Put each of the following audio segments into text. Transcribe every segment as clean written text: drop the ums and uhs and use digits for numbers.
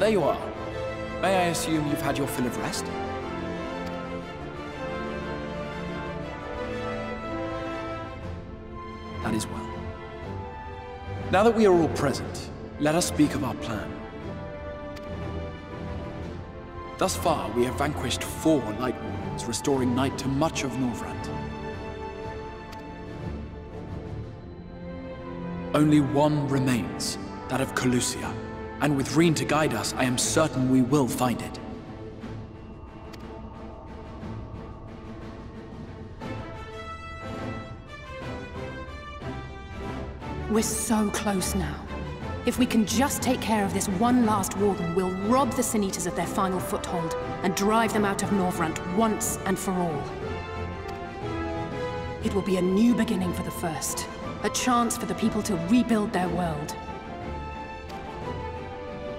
there you are. May I assume you've had your fill of rest? That is well. Now that we are all present, let us speak of our plan. Thus far, we have vanquished 4 Light Warlords, restoring Night to much of Norvrand. Only one remains, that of Calusia. And with Reen to guide us, I am certain we will find it. We're so close now. If we can just take care of this one last warden, we'll rob the Sin Eaters of their final foothold and drive them out of Norvrand once and for all. It will be a new beginning for the First. A chance for the people to rebuild their world.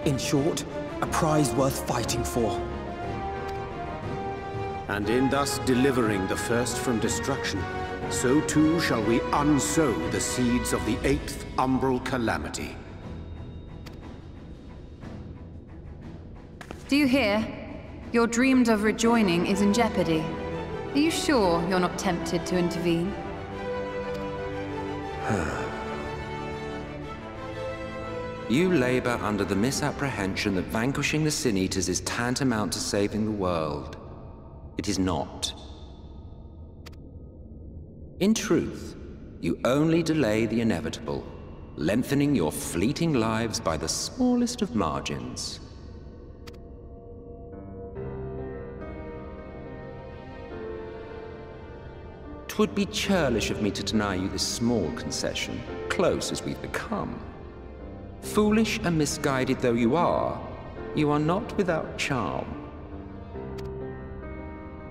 In short, a prize worth fighting for. And in thus delivering the First from destruction, so too shall we unsow the seeds of the 8th Umbral Calamity. Do you hear? Your dreamed of rejoining is in jeopardy. Are you sure you're not tempted to intervene? You labor under the misapprehension that vanquishing the Sin Eaters is tantamount to saving the world. It is not. In truth, you only delay the inevitable, lengthening your fleeting lives by the smallest of margins. Twould be churlish of me to deny you this small concession, close as we've become. Foolish and misguided though you are not without charm.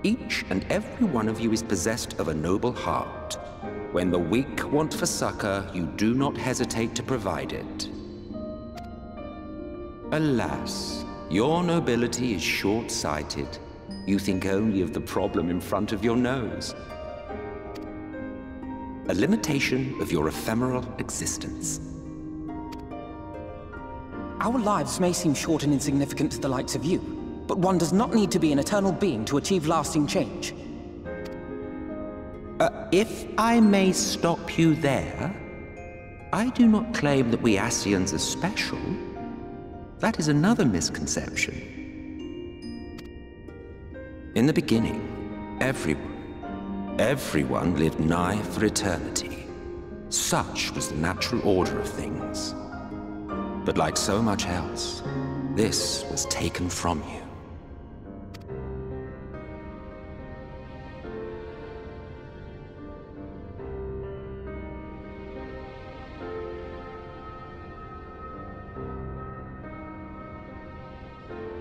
Each and every one of you is possessed of a noble heart. When the weak want for succor, you do not hesitate to provide it. Alas, your nobility is short-sighted. You think only of the problem in front of your nose. A limitation of your ephemeral existence. Our lives may seem short and insignificant to the likes of you, but one does not need to be an eternal being to achieve lasting change. If I may stop you there, I do not claim that we Ascians are special. That is another misconception. In the beginning, everyone lived nigh for eternity. Such was the natural order of things. But like so much else, this was taken from you.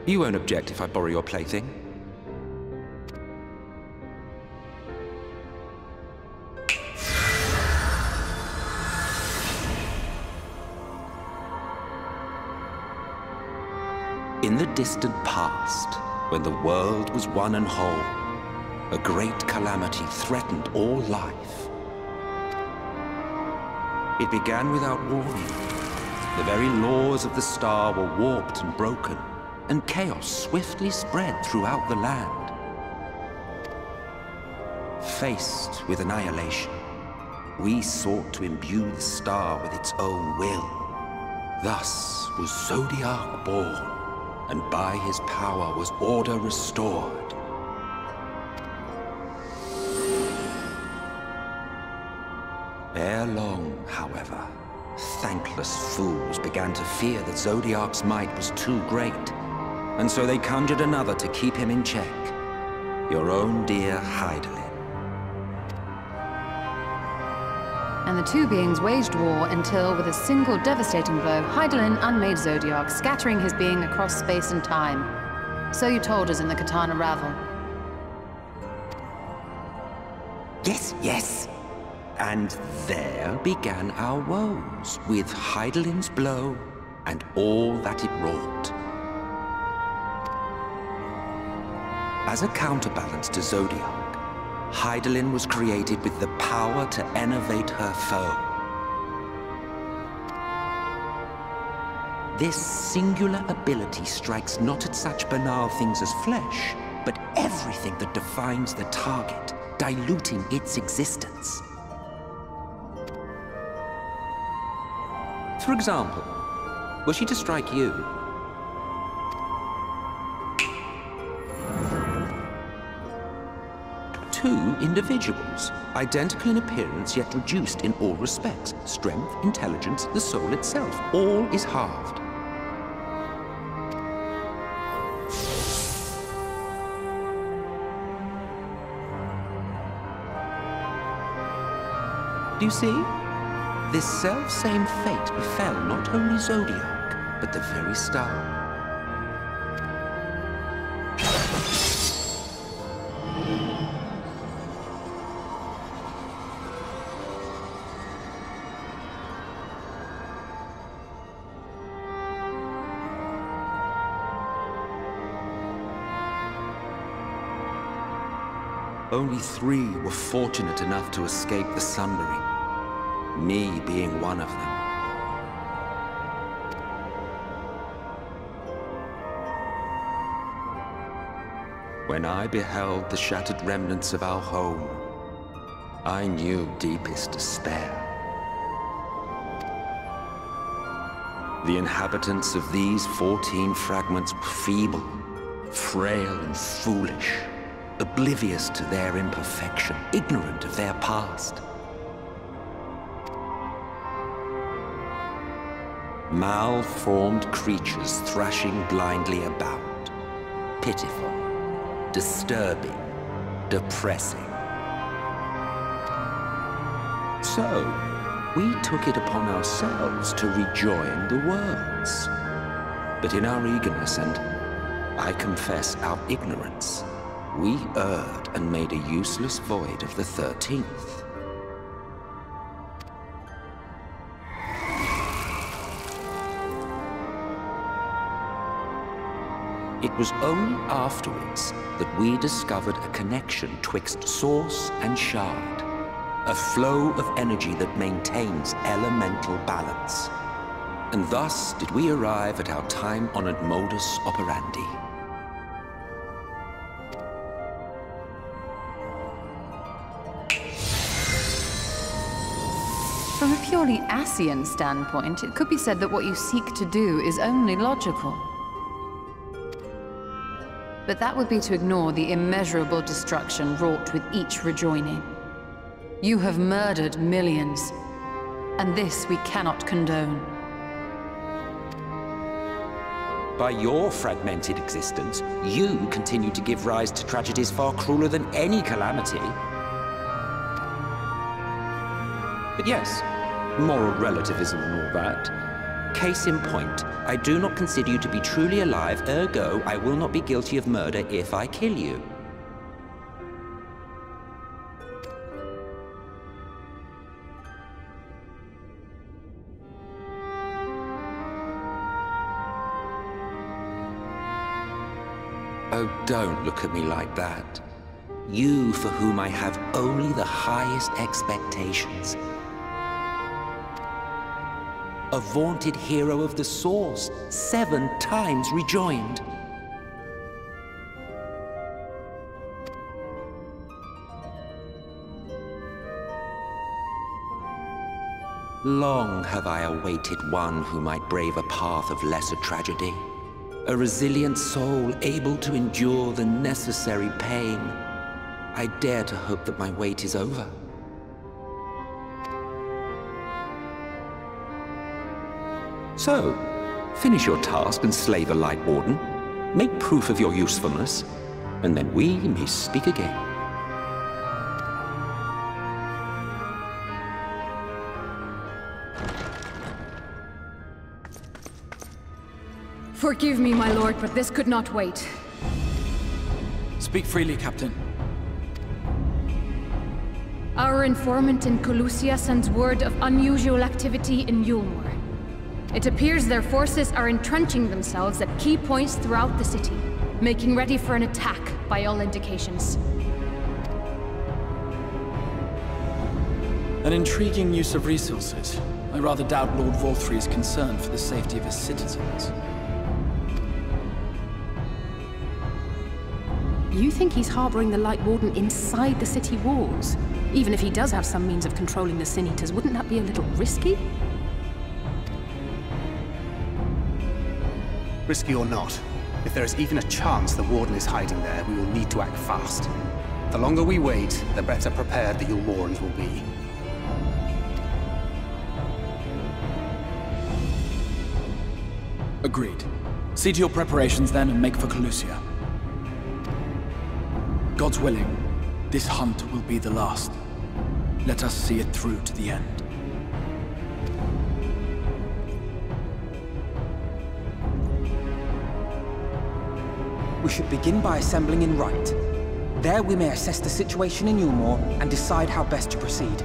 You won't object if I borrow your plaything? In the distant past, when the world was one and whole, a great calamity threatened all life. It began without warning. The very laws of the star were warped and broken, and chaos swiftly spread throughout the land. Faced with annihilation, we sought to imbue the star with its own will. Thus was Zodiac born, and by his power was order restored. Ere long, however, thankless fools began to fear that Zodiac's might was too great, and so they conjured another to keep him in check. Your own dear Hydaelyn. And the two beings waged war until, with a single devastating blow, Hydaelyn unmade Zodiac, scattering his being across space and time. So you told us in the Katana Ravel. Yes, yes. And there began our woes, with Hydaelyn's blow and all that it wrought. As a counterbalance to Zodiac, Hydaelyn was created with the power to enervate her foe. This singular ability strikes not at such banal things as flesh, but everything that defines the target, diluting its existence. For example, were she to strike you, two individuals, identical in appearance yet reduced in all respects. Strength, intelligence, the soul itself, all is halved. Do you see? This self-same fate befell not only Zodiac, but the very star. Only 3 were fortunate enough to escape the Sundering, me being one of them. When I beheld the shattered remnants of our home, I knew deepest despair. The inhabitants of these 14 fragments were feeble, frail and foolish, oblivious to their imperfection, ignorant of their past. Malformed creatures thrashing blindly about. Pitiful, disturbing, depressing. So, we took it upon ourselves to rejoin the worlds. But in our eagerness and, I confess, our ignorance, we erred and made a useless void of the 13th. It was only afterwards that we discovered a connection twixt source and shard, a flow of energy that maintains elemental balance. And thus did we arrive at our time-honored modus operandi. From a purely Ascian standpoint, it could be said that what you seek to do is only logical. But that would be to ignore the immeasurable destruction wrought with each rejoining. You have murdered millions, and this we cannot condone. By your fragmented existence, you continue to give rise to tragedies far crueler than any calamity. But yes, moral relativism and all that. Case in point, I do not consider you to be truly alive, ergo, I will not be guilty of murder if I kill you. Oh, don't look at me like that. You for whom I have only the highest expectations. A vaunted hero of the Source, 7 times rejoined. Long have I awaited one who might brave a path of lesser tragedy. A resilient soul able to endure the necessary pain. I dare to hope that my wait is over. So, finish your task and slay the Light Warden. Make proof of your usefulness, and then we may speak again. Forgive me, my lord, but this could not wait. Speak freely, Captain. Our informant in Colusia sends word of unusual activity in Eulmore. It appears their forces are entrenching themselves at key points throughout the city, making ready for an attack by all indications. An intriguing use of resources. I rather doubt Lord Volthree is concerned for the safety of his citizens. You think he's harboring the Light Warden inside the city walls? Even if he does have some means of controlling the Sin Eaters, wouldn't that be a little risky? Risky or not, if there is even a chance the Warden is hiding there, we will need to act fast. The longer we wait, the better prepared the Eulmorans will be. Agreed. See to your preparations then and make for Calusia. God's willing, this hunt will be the last. Let us see it through to the end. We should begin by assembling in Rite. There we may assess the situation in Eulmore and decide how best to proceed.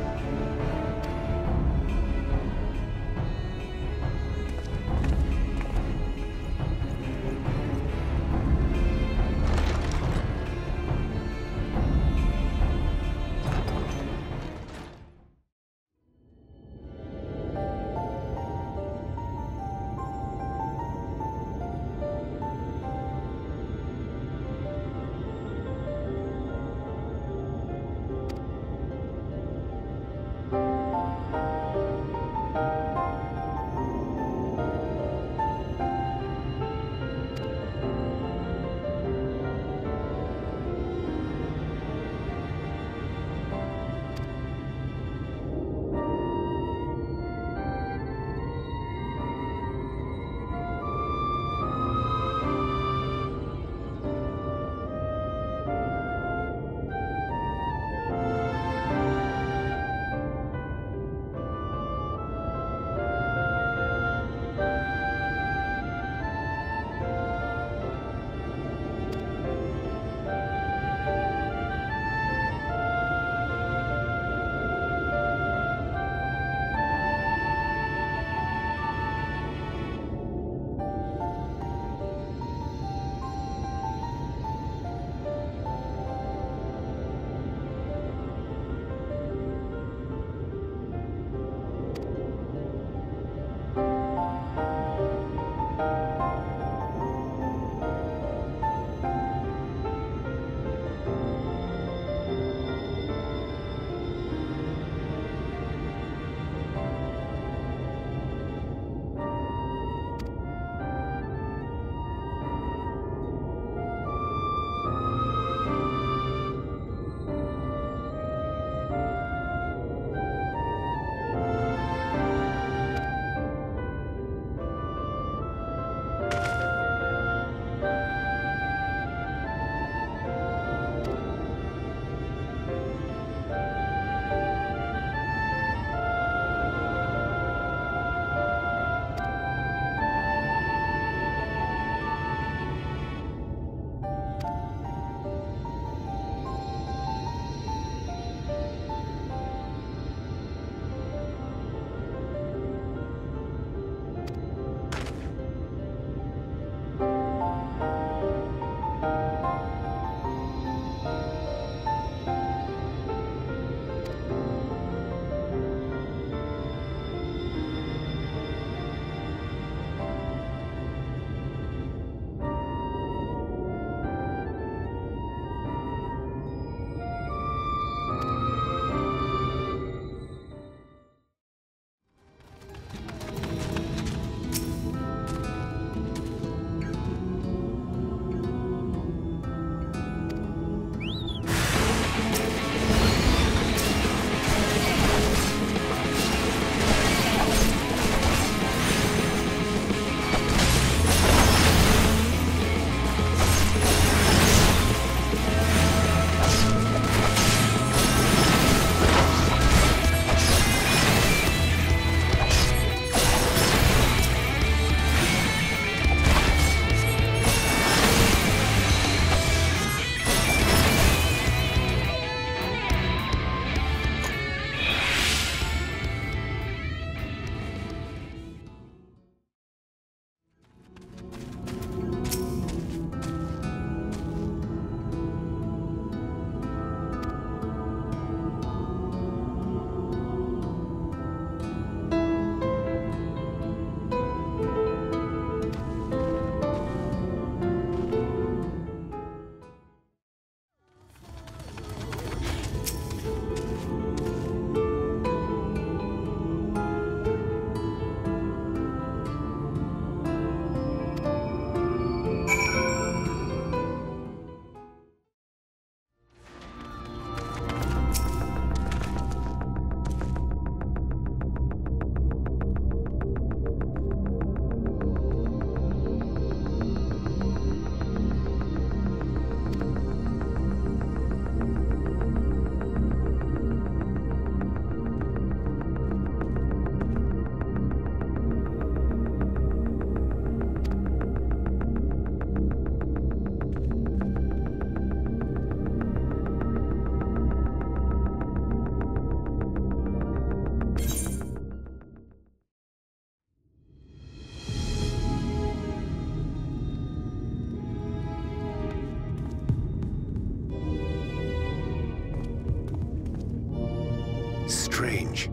Strange.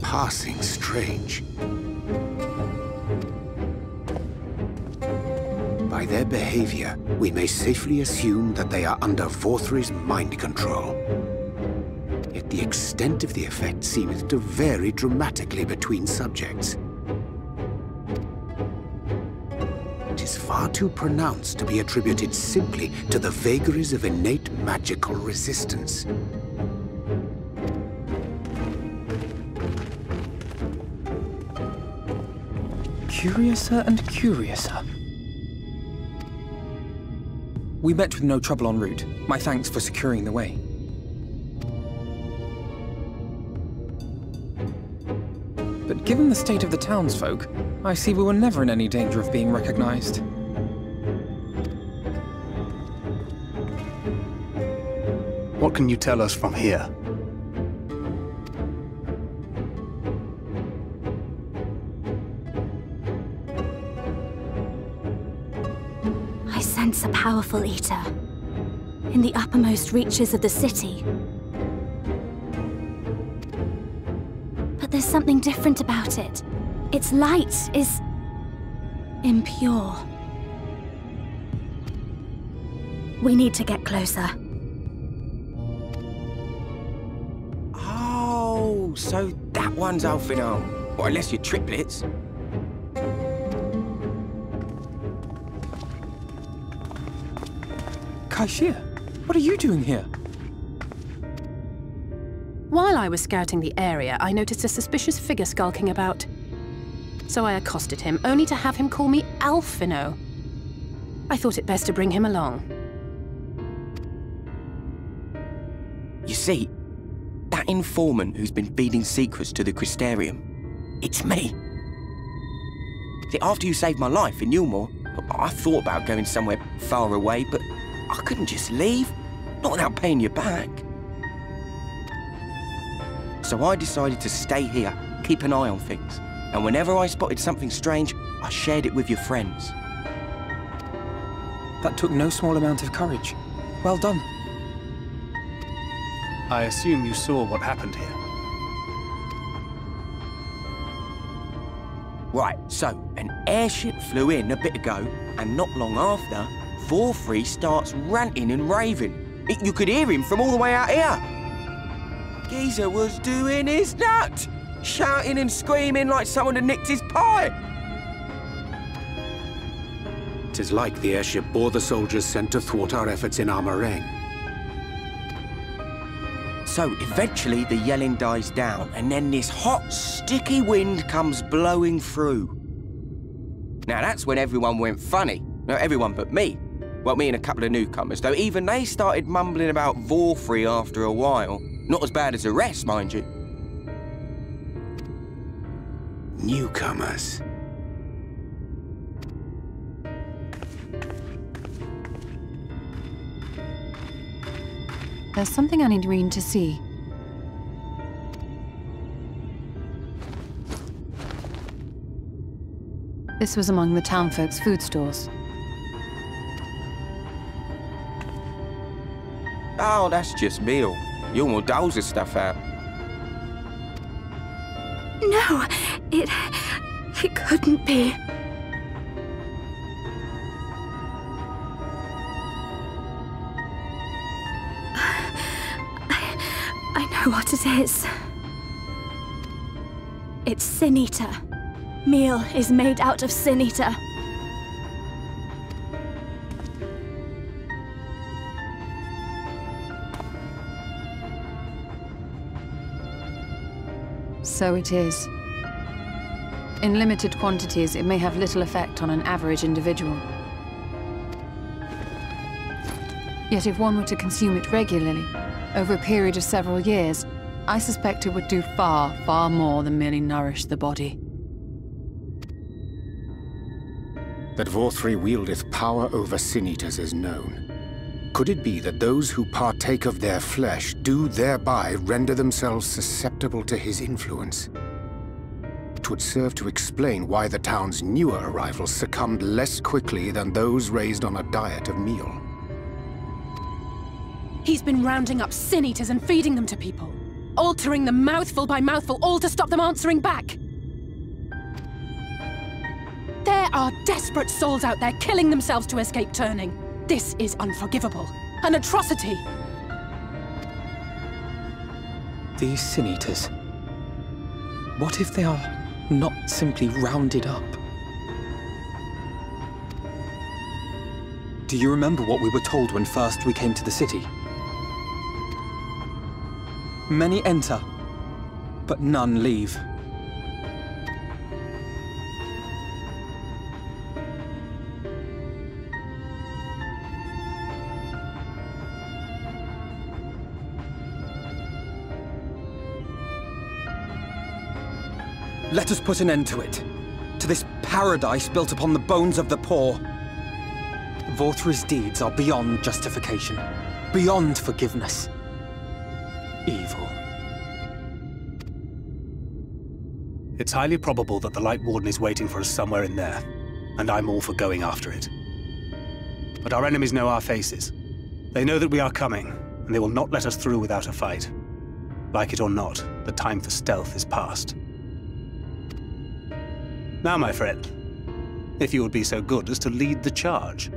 Passing strange. By their behavior, we may safely assume that they are under Vorthri's mind control. Yet the extent of the effect seemeth to vary dramatically between subjects. It is far too pronounced to be attributed simply to the vagaries of innate magical resistance. Curiouser and curiouser. We met with no trouble en route. My thanks for securing the way. But given the state of the townsfolk, I see we were never in any danger of being recognized. What can you tell us from here? I sense a powerful eater in the uppermost reaches of the city. But there's something different about it. Its light is impure. We need to get closer. Oh, so that one's Alfino. Or unless you're triplets. Kaishia, what are you doing here? While I was scouting the area, I noticed a suspicious figure skulking about. So I accosted him, only to have him call me Alfino. I thought it best to bring him along. You see, that informant who's been feeding secrets to the Crystarium, it's me. See, after you saved my life in Eulmore, I thought about going somewhere far away, but I couldn't just leave, not without paying you back. So I decided to stay here, keep an eye on things. And whenever I spotted something strange, I shared it with your friends. That took no small amount of courage. Well done. I assume you saw what happened here. Right, so an airship flew in a bit ago, and not long after, Vorthri starts ranting and raving. You could hear him from all the way out here. Geezer was doing his nut, shouting and screaming like someone had nicked his pie. 'Tis like the airship bore the soldiers sent to thwart our efforts in Armorang. So eventually the yelling dies down, and then this hot, sticky wind comes blowing through. Now that's when everyone went funny. No, everyone but me. Well, me and a couple of newcomers, though even they started mumbling about Vorthri after a while. Not as bad as the rest, mind you. Newcomers. There's something I need Reen to see. This was among the townfolk's food stores. Oh, that's just meal. Eulmore doles his stuff out. No, it couldn't be. I know what it is. It's Sin Eater. Meal is made out of Sin Eater. So it is. In limited quantities, it may have little effect on an average individual. Yet if one were to consume it regularly, over a period of several years, I suspect it would do far, far more than merely nourish the body. That Vorthri wieldeth power over Sin-Eaters is known. Could it be that those who partake of their flesh do thereby render themselves susceptible to his influence? It would serve to explain why the town's newer arrivals succumbed less quickly than those raised on a diet of meal. He's been rounding up Sin Eaters and feeding them to people. altering them mouthful by mouthful, all to stop them answering back. There are desperate souls out there killing themselves to escape turning. This is unforgivable. An atrocity. These Sin Eaters. What if they are not simply rounded up? Do you remember what we were told when first we came to the city? Many enter, but none leave. Let us put an end to it. To this paradise built upon the bones of the poor. Vorthri's deeds are beyond justification, beyond forgiveness. Evil. It's highly probable that the Light Warden is waiting for us somewhere in there, and I'm all for going after it. But our enemies know our faces. They know that we are coming, and they will not let us through without a fight. Like it or not, the time for stealth is past. Now, my friend, if you would be so good as to lead the charge.